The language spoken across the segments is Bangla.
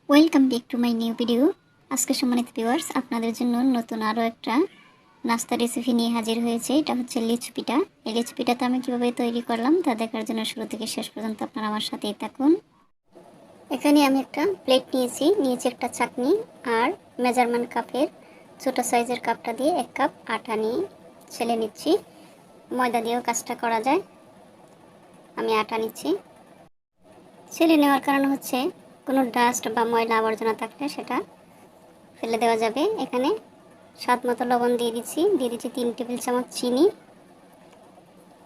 Welcome back to my new video. আজকে সম্মানিত ভিউয়ার্স, আপনাদের জন্য নতুন আরও একটা নাস্তা রেসিপি নিয়ে হাজির হয়েছে। এটা হচ্ছে লিচু পিঠা। এই লিচু পিঠাটা আমি কীভাবে তৈরি করলাম তা দেখার জন্য শুরু থেকে শেষ পর্যন্ত আপনারা আমার সাথেই থাকুন। এখানে আমি একটা প্লেট নিয়েছি একটা চাটনি আর মেজারমেন্ট কাপের ছোটো সাইজের কাপটা দিয়ে 1 কাপ আটা নিয়ে ছেলে নিচ্ছি। ময়দা দিয়েও কাজটা করা যায়। আমি আটা নিচ্ছি। ছেলে নেওয়ার কারণ হচ্ছে কোনো ডাস্ট বা ময়লা আবর্জনা থাকলে সেটা ফেলে দেওয়া যাবে। এখানে স্বাদ মতো লবণ দিয়ে দিচ্ছি 3 টেবিল চামচ চিনি।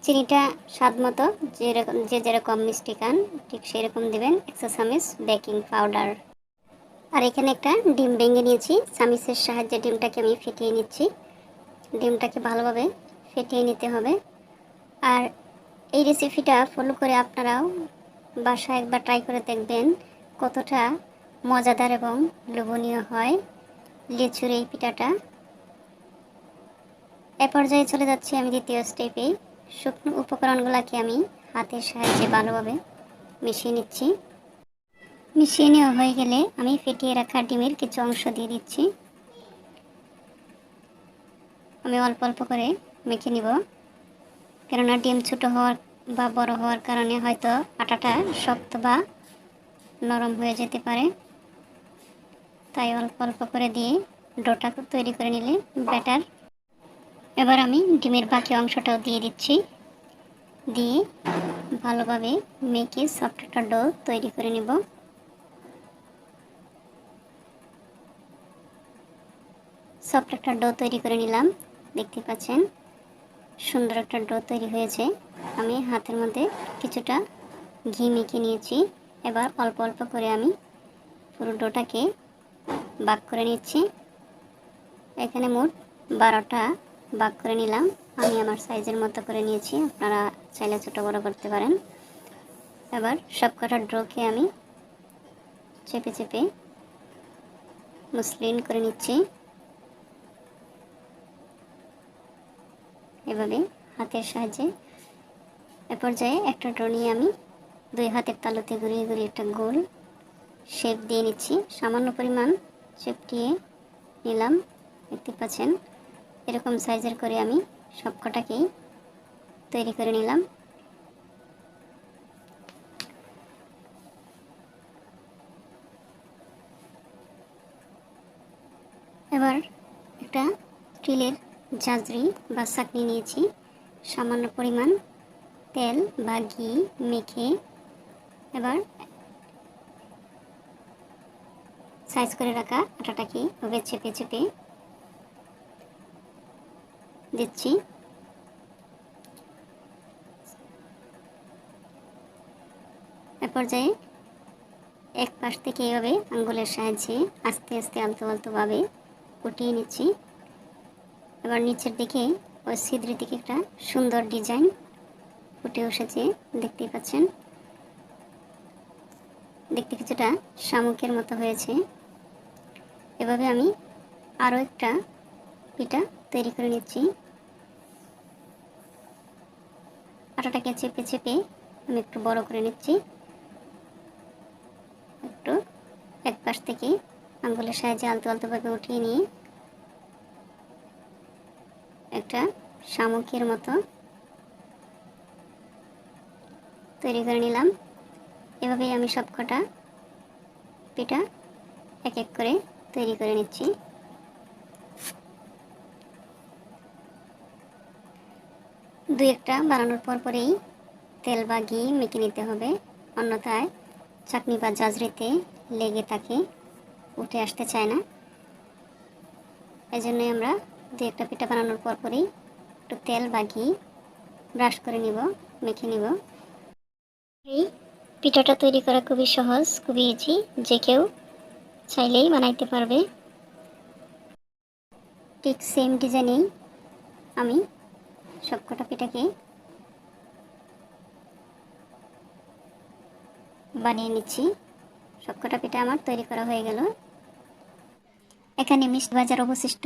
চিনিটা স্বাদ মতো যেরকম মিষ্টি খান ঠিক সেরকম দেবেন। 1 চা চামচ বেকিং পাউডার। আর এখানে একটা ডিম ভেঙে নিয়েছি। চামচের সাহায্যে ডিমটাকে আমি ফেটিয়ে নিচ্ছি। ডিমটাকে ভালোভাবে ফেটিয়ে নিতে হবে। আর এই রেসিপিটা ফলো করে আপনারাও বাসায় একবার ট্রাই করে দেখবেন কতটা মজাদার এবং লোভনীয় হয় লিচুর এই পিঠাটা। এ পর্যায়ে চলে যাচ্ছি আমি দ্বিতীয় স্টেপে। শুকনো উপকরণগুলোকে আমি হাতের সাহায্যে ভালোভাবে মিশিয়ে নিচ্ছি। মিশিয়ে নেওয়া হয়ে গেলে আমি ফেটিয়ে রাখা ডিমের কিছু অংশ দিয়ে দিচ্ছি। আমি অল্প অল্প করে মেখে নিব, কেননা ডিম ছোটো হওয়ার বা বড় হওয়ার কারণে হয়তো আটাটা শক্ত বা নরম হয়ে যেতে পারে। তাই অল্প অল্প করে দিয়ে ডোটা তৈরি করে নিলে বেটার। এবার আমি ডিমের বাকি অংশটাও দিয়ে দিচ্ছি। দিয়ে ভালোভাবে মেখে সফট একটা ডো তৈরি করে নেব। সফট একটা ডো তৈরি করে নিলাম। দেখতে পাচ্ছেন সুন্দর একটা ডো তৈরি হয়েছে। আমি হাতের মধ্যে কিছুটা ঘি মেখে নিয়েছি। এবার অল্প অল্প করে আমি পুরো ডোটাকে ভাগ করে নিচ্ছি। এখানে মোট 12টা ভাগ করে নিলাম। আমি আমার সাইজের মতো করে নিয়েছি, আপনারা চাইলে ছোটো বড়ো করতে পারেন। এবার সবকটা ডোকে আমি চেপে চেপে মসৃণ করে নিচ্ছি। এভাবে হাতের সাহায্যে এ পর্যায়ে একটা ডো নিয়ে আমি 2 হাতের তালুতে ঘুরিয়ে ঘুরিয়ে একটা গোল শেপ দিয়ে নিচ্ছি। সামান্য পরিমাণ চেপটিয়ে নিলাম। দেখতে পাচ্ছেন এরকম সাইজের করে আমি সবকটাকেই তৈরি করে নিলাম। এবার একটা স্টিলের ঝাঁঝরি বা ছাঁকনি নিয়েছি। সামান্য পরিমাণ তেল বা ঘি মেখে এবার সাইজ করে রাখা আটাটাকে এভাবে চেপে চেপে দিচ্ছি। এ পর্যায়ে এক পাশ থেকে এভাবে আঙ্গুলের সাহায্যে আস্তে আস্তে আলতো আলতোভাবে উঠিয়ে নিচ্ছি। এবার নিচের দিকে ওই ছিদ্রের দিকে একটা সুন্দর ডিজাইন ফুটে এসেছে, দেখতেই পাচ্ছেন। দেখতে কিছুটা শামুকের মতো হয়েছে। এভাবে আমি আরও একটা পিঠা তৈরি করে নিচ্ছি। আটাটাকে চেপে চেপে আমি একটু বড় করে নিচ্ছি। একটু এক পাশ থেকে আঙ্গুলের সাহায্যে আলতো আলতোভাবে উঠিয়ে নিয়ে একটা শামুকের মতো তৈরি করে নিলাম। এভাবেই আমি সবকটা পিঠা এক এক করে তৈরি করে নিচ্ছি। দুই একটা বানানোর পরেই তেল বা ঘি মেখে নিতে হবে, অন্যথায় চাটনি বা ঝাঁঝরিতে লেগে থাকে, উঠে আসতে চায় না। এই জন্যই আমরা দুই একটা পিঠা বানানোর পরেই একটু তেল বা ঘি ব্রাশ করে নিব, মেখে নিব। এই পিঠাটা তৈরি করা খুবই সহজ, খুবই ইজি, যে কেউ চাইলেই বানাইতে পারবে। ঠিক সেম ডিজাইনেই আমি সবকটা পিঠাকে বানিয়ে নিচ্ছি। সবকটা পিঠা আমার তৈরি করা হয়ে গেল। এখানে মিষ্টি ভাজার অবশিষ্ট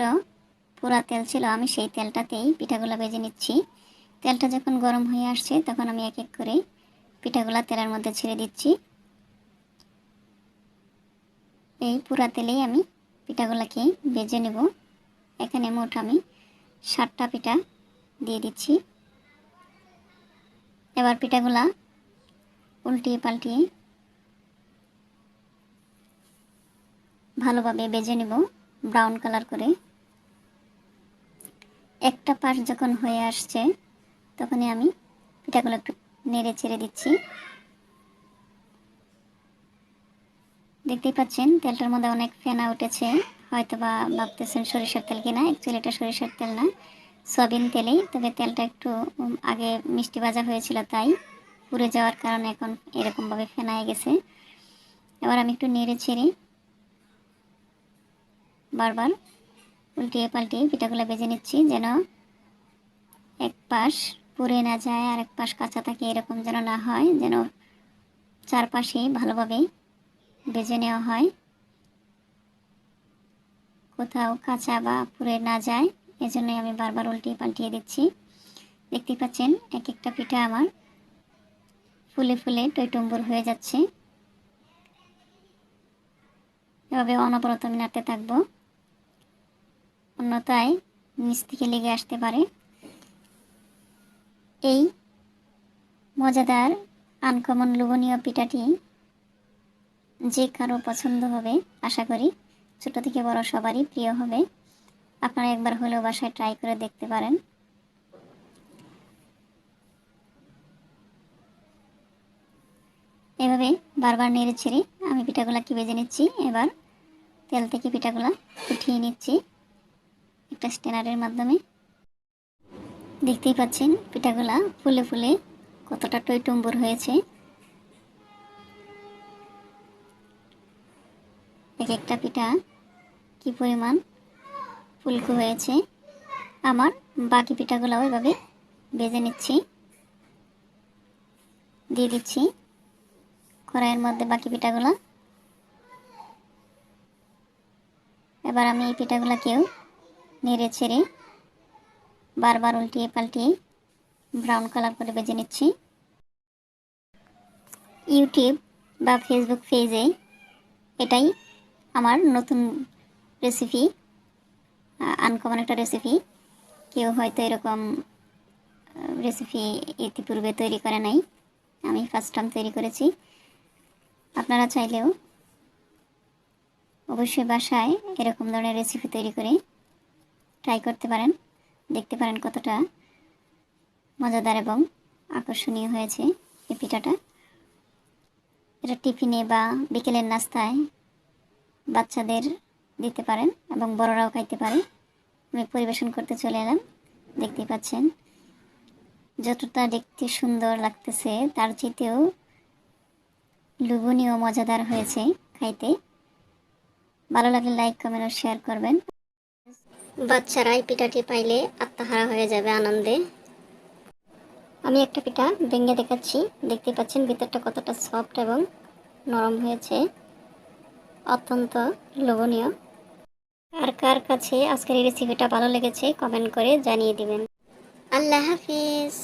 পুরা তেল ছিল, আমি সেই তেলটাতেই পিঠাগুলো ভেজে নিচ্ছি। তেলটা যখন গরম হয়ে আসছে তখন আমি এক এক করে পিঠাগুলো তেলের মধ্যে ছেড়ে দিচ্ছি। এই পুরা তেলেই আমি পিঠাগুলোকে ভেজে নেব। এখানে মোট আমি 7টা পিঠা দিয়ে দিচ্ছি। এবার পিঠাগুলা উল্টিয়ে পাল্টিয়ে ভালোভাবে ভেজে নেব ব্রাউন কালার করে। একটা পাশ যখন হয়ে আসছে তখনই আমি পিঠাগুলো একটু নেড়ে ছেড়ে দিচ্ছি। দেখতেই পাচ্ছেন তেলটার মধ্যে অনেক ফেনা উঠেছে। হয়তোবা ভাবতেছেন সরিষার তেল কিনা, অ্যাকচুয়ালি এটা সরিষার তেল না, সয়াবিন তেলেই। তবে তেলটা একটু আগে মিষ্টি ভাজা হয়েছিল, তাই পুড়ে যাওয়ার কারণে এখন এরকমভাবে ফেনায় গেছে। এবার আমি একটু নেড়ে ছেড়ে বারবার উল্টিয়ে পাল্টিয়ে পিঠাগুলো ভেজে নিচ্ছি, যেন এক পাশ পুড়ে না যায় আর এক পাশ কাঁচা থাকে, এরকম যেন না হয়, যেন চারপাশেই ভালোভাবে ভেজে নেওয়া হয়, কোথাও কাঁচা বা পুড়ে না যায়। এজন্যই আমি বারবার উল্টিয়ে পাল্টিয়ে দিচ্ছি। দেখতে পাচ্ছেন এক একটা পিঠা আমার ফুলে ফুলে টইটুম্বুর হয়ে যাচ্ছে। এভাবে অনবরত আমি নাড়তে থাকবো, অন্যথায় নিচ থেকে লেগে আসতে পারে। এই মজাদার আনকমন লোভনীয় পিঠাটি যে কারো পছন্দ হবে, আশা করি ছোট থেকে বড় সবারই প্রিয় হবে। আপনারা একবার হলেও বাসায় ট্রাই করে দেখতে পারেন। এভাবে বারবার নেড়ে ছেড়ে আমি পিঠাগুলাকে ভেজে নিচ্ছি। এবার তেল থেকে পিঠাগুলা উঠিয়ে নিচ্ছি একটা স্ট্যানারের মাধ্যমে। দেখতেই পাচ্ছেন পিঠাগুলা ফুলে ফুলে কতটা টইটুম্বুর হয়েছে। এক একটা পিঠা কি পরিমাণ ফুলকো হয়েছে। আমার বাকি পিঠাগুলাও এভাবে ভেজে নিচ্ছি। দিয়ে দিচ্ছি কড়াইয়ের মধ্যে বাকি পিঠাগুলা। এবার আমি এই পিঠাগুলাকেও নেড়ে ছেড়ে বারবার উল্টিয়ে পাল্টিয়ে ব্রাউন কালার করে ভেজে নিচ্ছি। ইউটিউব বা ফেসবুক পেজে এটাই আমার নতুন রেসিপি, আনকমন একটা রেসিপি। কেউ হয়তো এরকম রেসিপি ইতিপূর্বে তৈরি করে নাই, আমি ফার্স্ট টাইম তৈরি করেছি। আপনারা চাইলেও অবশ্যই বাসায় এরকম ধরনের রেসিপি তৈরি করে ট্রাই করতে পারেন, দেখতে পারেন কতটা মজাদার এবং আকর্ষণীয় হয়েছে এই পিঠাটা। এটা টিফিনে বা বিকেলের নাস্তায় বাচ্চাদের দিতে পারেন এবং বড়রাও খাইতে পারে। আমি পরিবেশন করতে চলে এলাম। দেখতে পাচ্ছেন যতটা দেখতে সুন্দর লাগতেছে তার চেয়েও লোভনীয় মজাদার হয়েছে খাইতে। ভালো লাগলে লাইক কমেন্ট ও শেয়ার করবেন। বাচ্চারা এই পিঠাটি পাইলে আত্মহারা হয়ে যাবে আনন্দে। আমি একটা পিঠা ভেঙে দেখাচ্ছি। দেখতে পাচ্ছেন ভিতরটা কতটা সফট এবং নরম হয়েছে, অত্যন্ত লোভনীয়। আর কার কাছে আজকের এই রেসিপিটা ভালো লেগেছে কমেন্ট করে জানিয়ে দিবেন। আল্লাহ হাফিজ।